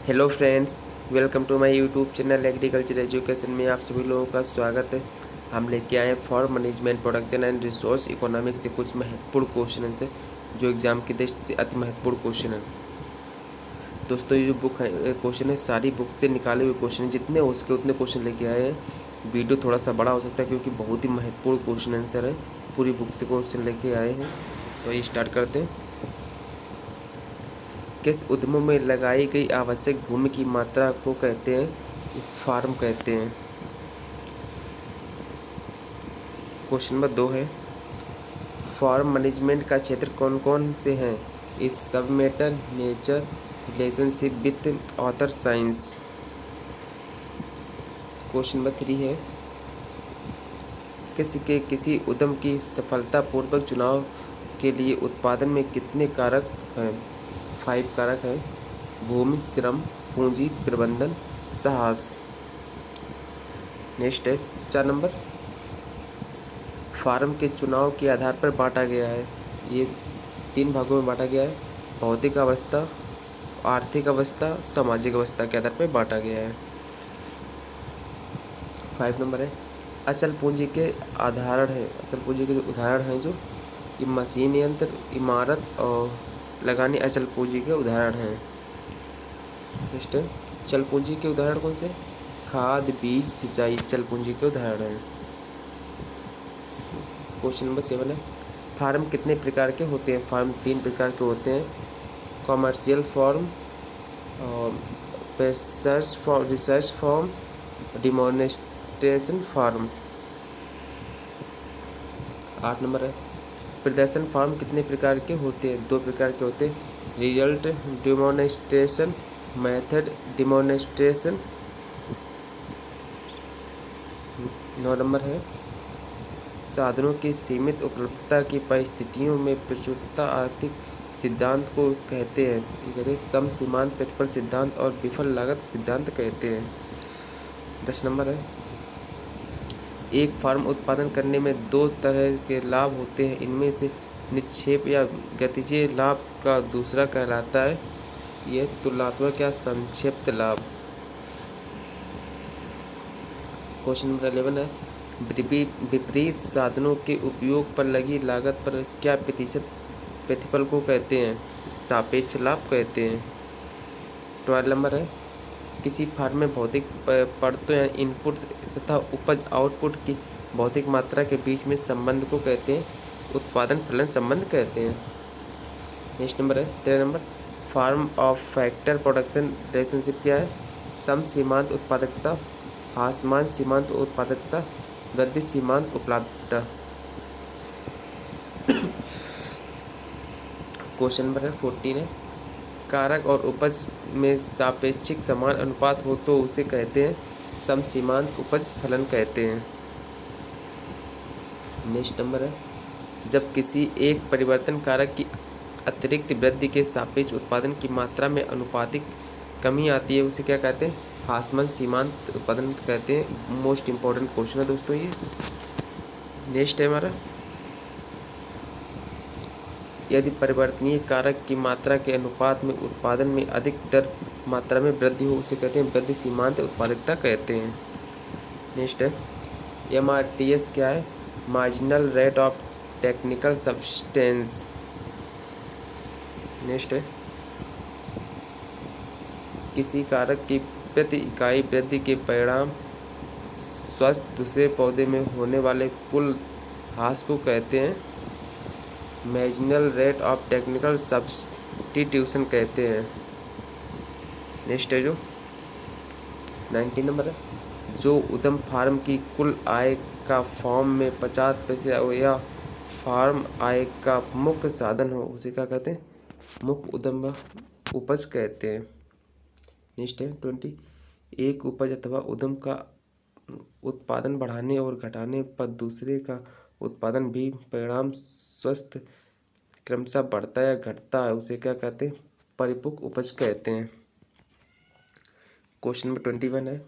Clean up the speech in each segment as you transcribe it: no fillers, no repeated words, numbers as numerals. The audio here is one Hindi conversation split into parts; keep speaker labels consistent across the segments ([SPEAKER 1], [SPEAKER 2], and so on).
[SPEAKER 1] Hello friends, welcome to my YouTube channel agriculture education में आप सभी लोगों का स्वागत है। हम लेके आए हैं form management production and resource economics से कुछ महत्वपूर्ण क्वेश्चन है जो एग्जाम की दृष्टि से अति महत्वपूर्ण क्वेश्चन है। दोस्तों ये जो बुक है क्वेश्चन है सारी बुक से निकाले हुए क्वेश्चन जितने हो सके उतने क्वेश्चन लेके आए हैं। वीडियो थोड़ा सा बड़ा हो सकता है क्योंकि बहुत ही महत्वपूर्ण क्वेश्चन आंसर है। पूरी बुक से क्वेश्चन लेके आए हैं, तो ये स्टार्ट करते हैं। किस उद्यमों में लगाई गई आवश्यक भूमि की मात्रा को कहते हैं? फार्म कहते हैं। क्वेश्चन नंबर 2 है, फार्म मैनेजमेंट का क्षेत्र कौन कौन से हैं? इस सब matter, nature, relationship with author, science. Question number 3 है, किसी उद्यम की सफलतापूर्वक चुनाव के लिए उत्पादन में कितने कारक हैं? 5 कारक हैं। भूमि, श्रम, पूंजी, प्रबंधन, साहस। नेक्स्ट है 4 नंबर, फार्म के चुनाव के आधार पर बांटा गया है। ये 3 भागों में बांटा गया है। भौतिक अवस्था, आर्थिक अवस्था, सामाजिक अवस्था के आधार पर बांटा गया है। 5 नंबर है, अचल पूंजी के आधारण है। अचल पूंजी के जो उदाहरण हैं जो ये मशीन, यंत्र, इमारत और लगाने अचल पूंजी के उदाहरण हैं। नेक्स्ट है, चल पूंजी के उदाहरण कौन से? खाद, बीज, सिंचाई चल पूंजी के उदाहरण हैं। क्वेश्चन नंबर 7 है, फार्म कितने प्रकार के होते हैं? फार्म 3 प्रकार के होते हैं। Commercial farm, research farm, demonstration farm. 8 number है, प्रदर्शन फार्म कितने प्रकार के होते हैं? 2 प्रकार के होते हैं। Result demonstration, method demonstration. 9 number है, साधनों की सीमित उपलब्धता की परिस्थितियों में प्रचुरता आर्थिक सिद्धांत को कहते हैं। ये कहते हैं सम सीमांत प्रतिफल सिद्धांत और विफल लागत सिद्धांत कहते हैं। 10 नंबर है, एक फार्म उत्पादन करने में 2 तरह के लाभ होते हैं। इनमें से निक्षेप या गतिज लाभ का दूसरा कहलाता है यह तुलनात्मक या संक्षिप्त लाभ। क्वेश्चन नंबर 11 है, विपरीत साधनों के उपयोग पर लगी लागत पर क्या प्रतिशत प्रतिफल को कहते हैं? सापेक्ष लाभ कहते हैं। 12 नंबर है, किसी फार्म में भौतिक परतों या इनपुट तथा उपज आउटपुट की भौतिक मात्रा के बीच में संबंध को कहते हैं उत्पादन फलन संबंध कहते हैं। नेक्स्ट नंबर है 13 number, farm of factor production relationship क्या है? सम सीमांत उत्पादकता, ह्रासमान सीमांत उत्पादकता, वृद्धि सीमांत उपलब्धता। क्वेश्चन नंबर है 14 है, कारक और उपज में सापेक्षिक समान अनुपात हो तो उसे कहते हैं सम सीमांत उपज फलन कहते हैं। नेक्स्ट नंबर है, जब किसी एक परिवर्तन कारक की अतिरिक्त वृद्धि के सापेक्ष उत्पादन की मात्रा में अनुपातिक कमी आती है उसे क्या कहते हैं? ह्रासमान सीमांत उत्पादन कहते हैं। मोस्ट इम्पोर्टेंट क्वेश्चन है दोस्तों ये। नेक्स्ट है हमारा, यदि परिवर्तनीय कारक की मात्रा के अनुपात में उत्पादन में अधिक दर मात्रा में वृद्धि हो उसे कहते हैं वृद्धि सीमांत उत्पादकता कहते हैं। नेक्स्ट है, MRTS क्या है? Marginal rate of technical substance. Next है, किसी कारक की प्रति इकाई वृद्धि के परिणाम स्वस्थ दूसरे पौधे में होने वाले कुल ह्रास को कहते हैं marginal rate of technical substitution कहते हैं। नेक्स्ट है जो 19 नंबर है, जो उद्यम फार्म की कुल आय का फॉर्म में 50% या फार्म आय का मुख्य साधन हो उसे क्या कहते हैं? मुख्य उद्यम उपज कहते हैं। नेक्स्ट है 20, एक उपज अथवा उद्यम का उत्पादन बढ़ाने और घटाने पर दूसरे का उत्पादन भी परिणाम स्वस्थ क्रमशः बढ़ता या घटता है उसे क्या कहते हैं? परिपक्व उपज कहते हैं। क्वेश्चन नंबर 21 है,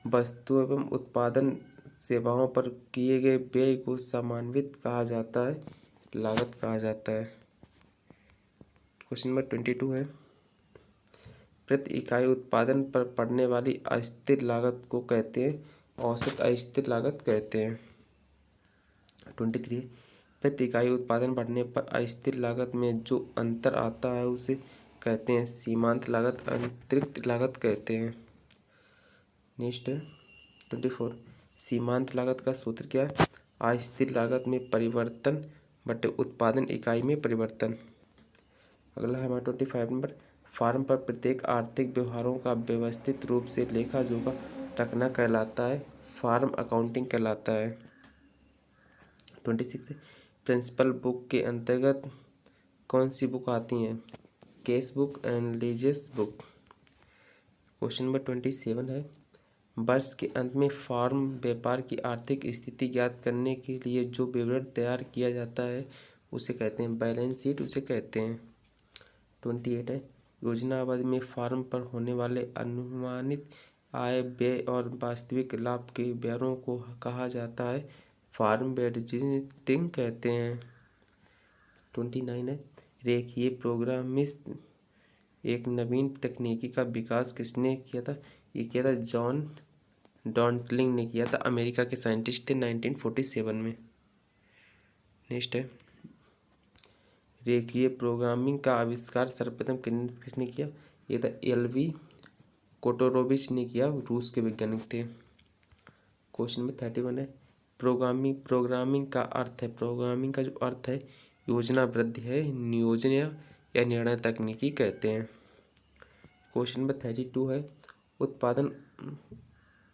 [SPEAKER 1] वस्तु एवं उत्पादन सेवाओं पर किए गए व्यय को समन्वित कहा जाता है, लागत कहा जाता है। क्वेश्चन नंबर 22 है, प्रति इकाई उत्पादन पर पड़ने वाली अस्थिर लागत को कहते हैं औसत अस्थिर लागत कहते हैं। 23 प्रति इकाई उत्पादन बढ़ने पर अस्थिर लागत में जो अंतर आता है उसे कहते हैं सीमांत लागत, अतिरिक्त लागत कहते हैं। नेक्स्ट है 24 सीमांत लागत का सूत्र क्या है? अस्थिर लागत में परिवर्तन बटे उत्पादन इकाई में परिवर्तन। अगला है हमारा 25 नंबर, फार्म पर प्रत्येक आर्थिक व्यवहारों का व्यवस्थित रूप से लेखा जोखा रखना कहलाता है फार्म अकाउंटिंग कहलाता है। 26 प्रिंसिपल बुक के अंतर्गत कौन सी बुक आती हैं? Cash book and लीजेस book. Question number 27 है, वर्ष के अंत में फार्म व्यापार की आर्थिक स्थिति ज्ञात करने के लिए जो विवरण तैयार किया जाता है उसे कहते हैं बैलेंस शीट, उसे कहते हैं। 28 है, योजना अवधि में फार्म पर होने वाले अनुमानित आय, व्यय और वास्तविक लाभ के ब्यौरों को कहा जाता है फार्म बजटिंग कहते हैं। 29 है, रेखीय प्रोग्रामिंग एक नवीन तकनीकी का विकास किसने किया था? ये किया था जॉन डॉन्टलिंग ने किया था, अमेरिका के साइंटिस्ट थे 1947 में। नेक्स्ट है, रेखीय प्रोग्रामिंग का आविष्कार सर्वप्रथम किसने किया? ये था एलवी कोटोरोविच ने किया, रूस के वैज्ञानिक थे। क्वेश्चन नंबर 31 है, प्रोग्रामिंग का अर्थ है, प्रोग्रामिंग का जो अर्थ है योजनाबद्ध है, नियोजन या निर्णय तकनीकी कहते हैं। क्वेश्चन नंबर 32 है, उत्पादन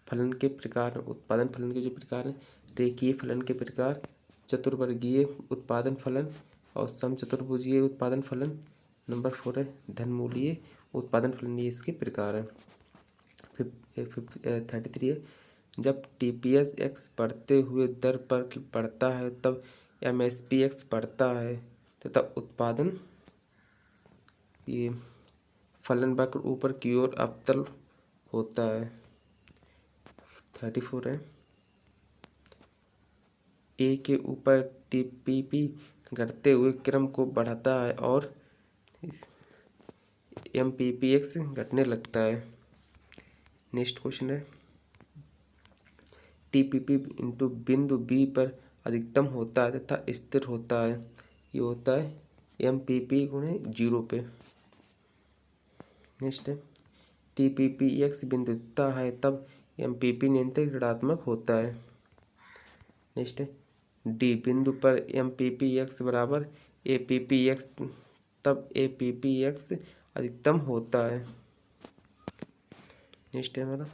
[SPEAKER 1] फलन के प्रकार, उत्पादन फलन के जो प्रकार हैं रेखीय फलन के प्रकार, चतुर्वर्गीय उत्पादन फलन और समचतुर्भुजीय उत्पादन फलन। नंबर 4 है धनमूल्य उत्पादन फलन, ये इसके प्रकार हैं। 33 है, जब टीपीएस एक्स बढ़ते हुए दर पर बढ़ता है तब एमएसपी एक्स बढ़ता है तथा उत्पादन ये फलन वक्र ऊपर की ओर अवतल होता है। 34 है, ए के ऊपर टीपीपी घटते हुए क्रम को बढ़ाता है और एमपीपीएक्स घटने लगता है। नेक्स्ट क्वेश्चन है, टीपीपी इंटू बिंदु बी पर अधिकतम होता है तथा स्थिर होता है, ये होता है एमपीपी गुणे 0 पे। नेक्स्ट है, टीपीपी एक्स बिंदु दिखता है तब एमपीपी नियंत्रण ऋणात्मक होता है। नेक्स्ट है, डी बिंदु पर एमपीपी एक्स बराबर एपीपी एक्स तब एपीपी एक्स अधिकतम होता है। नेक्स्ट है हमारा,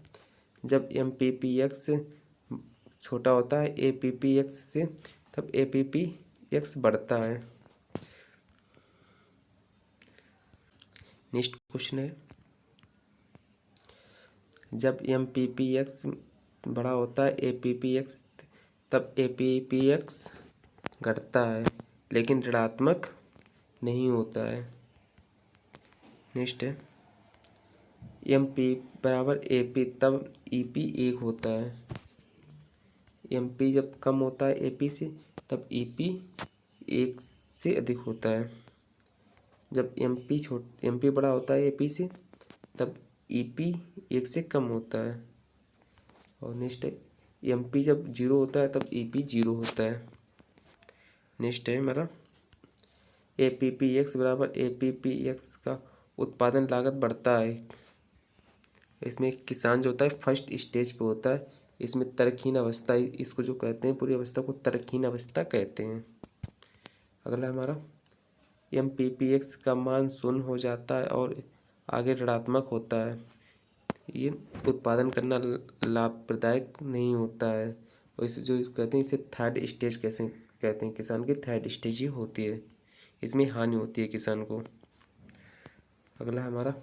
[SPEAKER 1] जब एमपीपी एक्स छोटा होता है एपीपी एक्स से तब एपीपी एक्स बढ़ता है। नेक्स्ट क्वेश्चन है, जब एमपीपी एक्स बड़ा होता है एपीपी एक्स तब एपीपी एक्स घटता है लेकिन ऋणात्मक नहीं होता है। नेक्स्ट है, एम पी बराबर ए पी तब ई पी 1 होता है, एम पी जब कम होता है ए पी से तब ई पी 1 से अधिक होता है, जब एम पी बड़ा होता है ए पी से तब ई पी 1 से कम होता है। और नेक्स्ट है, एम पी जब 0 होता है तब ई पी 0 होता है। नेक्स्ट है हमारा, ए पी पी एक्स बराबर ए पी पी एक्स का उत्पादन लागत बढ़ता है। इसमें किसान जो होता है फर्स्ट स्टेज पे होता है, इसमें तर्कहीन अवस्था, इसको जो कहते हैं पूरी अवस्था को तर्कहीन अवस्था कहते हैं। अगला हमारा, एम पी पी एक्स का मान 0 हो जाता है और आगे ऋणात्मक होता है, ये उत्पादन करना लाभप्रदायक नहीं होता है और इसे जो कहते हैं इसे थर्ड स्टेज कैसे कहते हैं, किसान की थर्ड स्टेज ही होती है, इसमें हानि होती है किसान को। अगला हमारा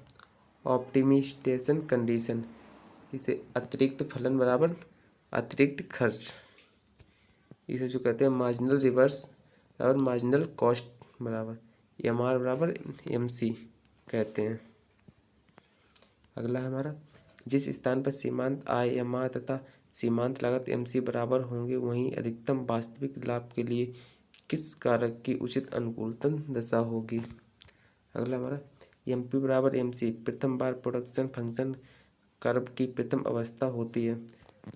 [SPEAKER 1] ऑप्टिमिस्टेशन कंडीशन, इसे अतिरिक्त फलन बराबर अतिरिक्त खर्च, इसे जो कहते हैं मार्जिनल रिवर्स और मार्जिनल कॉस्ट बराबर एम आर बराबर एम सी कहते हैं। अगला हमारा, जिस स्थान पर सीमांत आय एम आर तथा सीमांत लागत एम सी बराबर होंगे वहीं अधिकतम वास्तविक लाभ के लिए किस कारक की उचित अनुकूलतम दशा होगी। अगला हमारा, MP बराबर MC प्रथम बार प्रोडक्शन फंक्शन कर्व की प्रथम अवस्था होती है।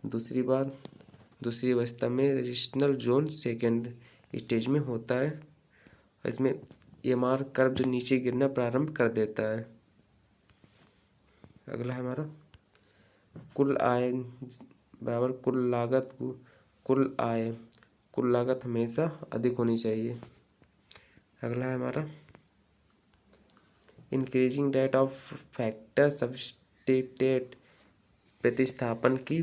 [SPEAKER 1] दूसरी अवस्था में रेजिस्ट्रेशनल जोन सेकेंड स्टेज में होता है। इसमें EMR कर्व जो नीचे गिरना प्रारंभ कर देता है। अगला है हमारा कुल आय बराबर कुल लागत। कुल लागत हमेशा अधिक होनी चाहिए। अगला है हमारा increasing rate of factor substitute प्रतिस्थापन की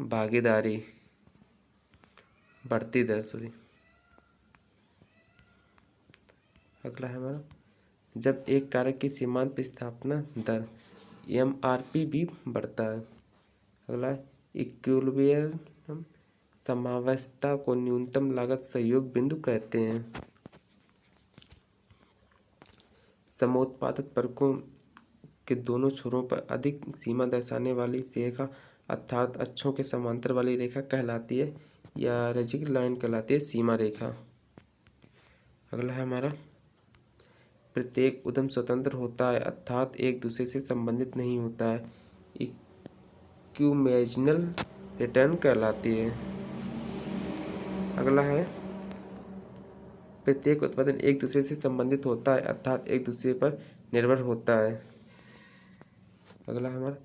[SPEAKER 1] भागीदारी बढ़ती दर सॉरी। अगला है हमारा जब एक कारक की सीमांत प्रतिस्थापना दर MRP भी बढ़ता है। अगला है इक्विलिब्रियम साम्यावस्था को न्यूनतम लागत सहयोग बिंदु कहते हैं। समोत्पादक वक्रों के दोनों छोरों पर अधिक सीमा दर्शाने वाली रेखा अर्थात अक्षों के समांतर वाली रेखा कहलाती है या रेजिक लाइन कहलाती है सीमा रेखा। अगला है हमारा प्रत्येक उद्यम स्वतंत्र होता है अर्थात एक दूसरे से संबंधित नहीं होता है, इक्विमेजनल रिटर्न कहलाती है। अगला है प्रत्येक उत्पादन एक दूसरे से संबंधित होता है अर्थात एक दूसरे पर निर्भर होता है। अगला है हमारा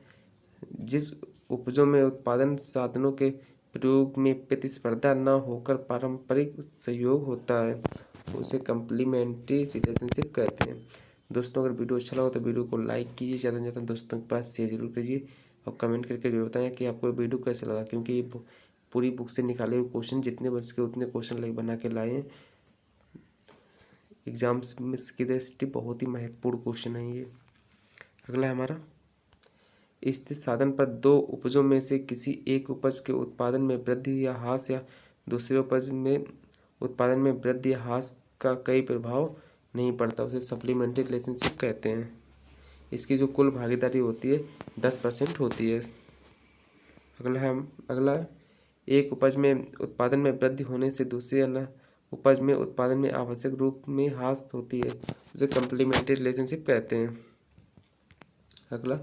[SPEAKER 1] जिस उपजों में उत्पादन साधनों के प्रयोग में प्रतिस्पर्धा न होकर पारंपरिक सहयोग होता है उसे कम्प्लीमेंट्री रिलेशनशिप कहते हैं। दोस्तों अगर वीडियो अच्छा लगा तो वीडियो को लाइक कीजिए, ज़्यादा से ज़्यादा दोस्तों के पास शेयर जरूर कीजिए और कमेंट करके जरूर बताएं कि आपको वीडियो कैसा लगा, क्योंकि ये पूरी बुक से निकाले हुए क्वेश्चन जितने बन सके उतने क्वेश्चन बना के लाए हैं। एग्जाम्स में इसकी दृष्टि बहुत ही महत्वपूर्ण क्वेश्चन है ये। अगला है हमारा स्थिर साधन पर दो उपजों में से किसी एक उपज के उत्पादन में वृद्धि या ह्रास या दूसरे उपज में उत्पादन में वृद्धि या ह्रास का कई प्रभाव नहीं पड़ता उसे सप्लीमेंट्री रिलेशनशिप कहते हैं। इसकी जो कुल भागीदारी होती है 10% होती है। अगला एक उपज में उत्पादन में वृद्धि होने से दूसरे अन्य उपज में उत्पादन में आवश्यक रूप में ह्रास होती है उसे कम्प्लीमेंट्री रिलेशनशिप कहते हैं। अगला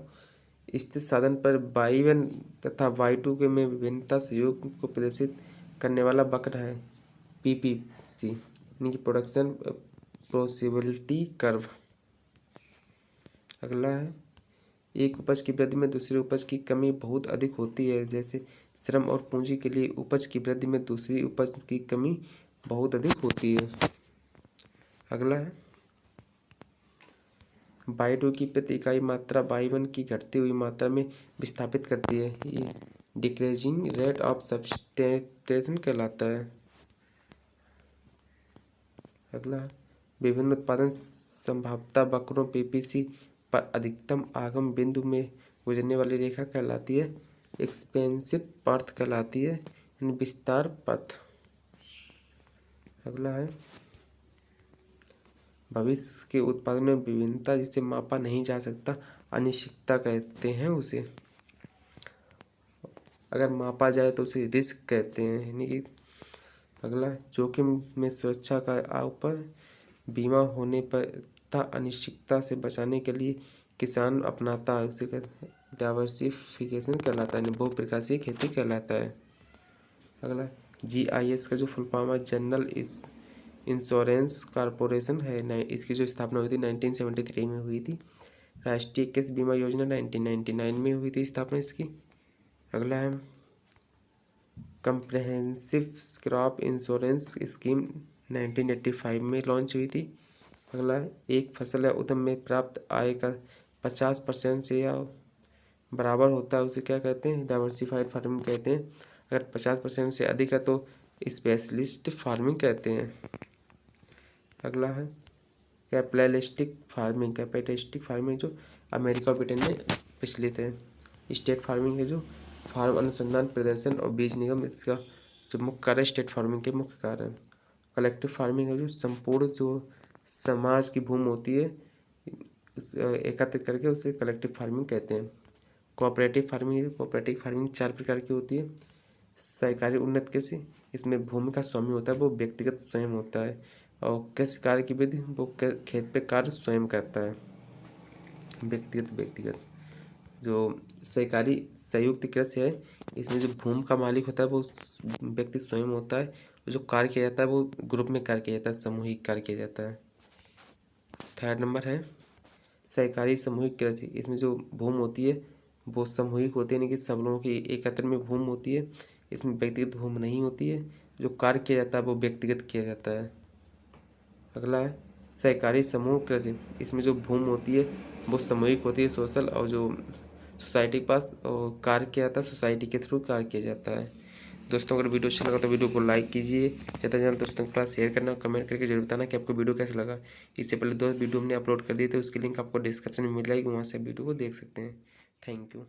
[SPEAKER 1] स्थिर साधन पर y1 तथा y2 के में विभिन्नता सहयोग को प्रदर्शित करने वाला वक्र है PPC यानी कि प्रोडक्शन प्रोसिबिलिटी कर्व। अगला है एक उपज की वृद्धि में दूसरे उपज की कमी बहुत अधिक होती है, जैसे श्रम और पूंजी के लिए उपज की वृद्धि में दूसरी उपज की कमी बहुत अधिक होती है। अगला है y2 की प्रति इकाई मात्रा y1 की घटती हुई मात्रा में विस्थापित करती है, ये डिक्रीजिंग रेट ऑफ सब्स्टिट्यूशन कहलाता है। अगला विभिन्न उत्पादन संभाव्यता वक्रों PPC पर अधिकतम आगम बिंदु में गुजरने वाली रेखा कहलाती है एक्सपेंसिव पथ कहलाती है यानी विस्तार पथ। अगला है भविष्य के उत्पादन में विभिन्नता जिसे मापा नहीं जा सकता अनिश्चितता कहते हैं उसे। अगर मापा जाए तो उसे रिस्क कहते हैं यानी कि। अगला जोखिम में सुरक्षा का ऊपर बीमा होने पर तथा अनिश्चितता से बचाने के लिए किसान अपनाता है उसे कहते हैं डाइवर्सिफिकेशन कहलाता है, बहुप्रकाशीय खेती कहलाता है। अगला GIS का जो फुल फॉर्म है जनरल इंश्योरेंस कॉरपोरेशन है, इसकी जो स्थापना हुई थी 1973 में हुई थी। राष्ट्रीय कृषि बीमा योजना 1999 में हुई थी स्थापना इसकी। अगला है कंप्रहेंसिव क्रॉप इंश्योरेंस स्कीम 1985 में लॉन्च हुई थी। अगला है एक फसल या उद्यम में प्राप्त आय का 50% से या बराबर होता है उसे क्या कहते हैं डाइवर्सिफाइड फार्मिंग कहते हैं। अगर 50% से अधिक है तो स्पेशलिस्ट फार्मिंग कहते हैं। अगला है कैपिटलिस्टिक फार्मिंग जो अमेरिका और ब्रिटेन में प्रचलित है। स्टेट फार्मिंग है जो फार्म अनुसंधान प्रदर्शन और बीज निगम इसका जो मुख्य कार्य स्टेट फार्मिंग के मुख्य कार्य है। कलेक्टिव फार्मिंग है जो संपूर्ण जो समाज की भूमि होती है एकत्रित करके उसे कलेक्टिव फार्मिंग कहते हैं। कोऑपरेटिव फार्मिंग 4 प्रकार की होती है। सहकारी उन्नत कृषि इसमें भूमि का स्वामी होता है वो व्यक्तिगत स्वयं होता है और कृषि कार्य की विधि वो खेत पे कार्य स्वयं करता है। व्यक्तिगत व्यक्तिगत जो सहकारी संयुक्त कृषि है, इसमें जो भूमि का मालिक होता है वो व्यक्ति स्वयं होता है, और जो कार्य किया जाता है वो ग्रुप में कार्य किया जाता है, सामूहिक कार्य किया जाता है। थर्ड नंबर है सहकारी सामूहिक कृषि। इसमें जो भूमि होती है वो सामूहिक होती है, यानी कि सब लोगों की एकत्र में भूमि होती है। इसमें व्यक्तिगत भूमि नहीं होती है, जो कार्य किया जाता है वो व्यक्तिगत किया जाता है। अगला है सहकारी समूह कृषि। इसमें जो भूमि होती है वो सामूहिक होती है, सोशल, और जो सोसाइटी के पास और कार्य किया जाता है, सोसाइटी के थ्रू कार्य किया जाता है। दोस्तों अगर वीडियो अच्छा लगा तो वीडियो को लाइक कीजिए, ज़्यादा से ज़्यादा दोस्तों के पास शेयर करना और कमेंट करके जरूर बताना कि आपको वीडियो कैसा लगा। इससे पहले 2 वीडियो हमने अपलोड कर दिए थे, उसकी लिंक आपको डिस्क्रिप्शन में मिल जाएगी, वहाँ से वीडियो को देख सकते हैं। Thank you.